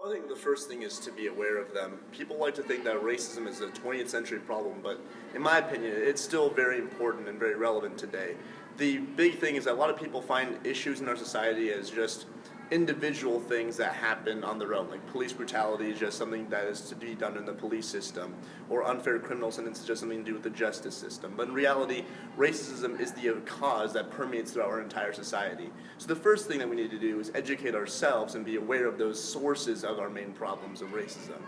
I think the first thing is to be aware of them. People like to think that racism is a 20th century problem, but in my opinion, it's still very important and very relevant today. The big thing is that a lot of people find issues in our society as just individual things that happen on their own, like police brutality is just something that is to be done in the police system, or unfair criminal sentences is just something to do with the justice system. But in reality, racism is the cause that permeates throughout our entire society. So the first thing that we need to do is educate ourselves and be aware of those sources of our main problems of racism.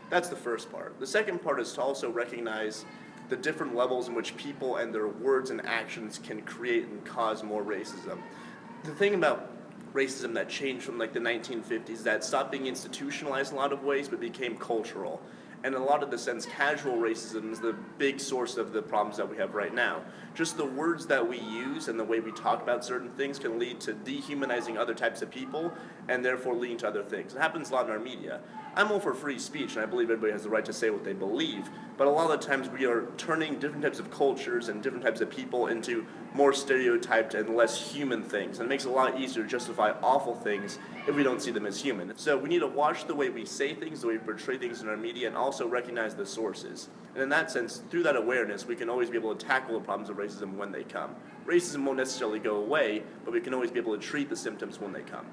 That's the first part. The second part is to also recognize the different levels in which people and their words and actions can create and cause more racism. The thing about racism that changed from like the 1950s that stopped being institutionalized in a lot of ways but became cultural. And in a lot of the sense, casual racism is the big source of the problems that we have right now. Just the words that we use and the way we talk about certain things can lead to dehumanizing other types of people and therefore leading to other things. It happens a lot in our media. I'm all for free speech and I believe everybody has the right to say what they believe, but a lot of the times we are turning different types of cultures and different types of people into more stereotyped and less human things. And it makes it a lot easier to justify awful things if we don't see them as human. So we need to watch the way we say things, the way we portray things in our media, and also recognize the sources. And in that sense, through that awareness, we can always be able to tackle the problems of racism when they come. Racism won't necessarily go away, but we can always be able to treat the symptoms when they come.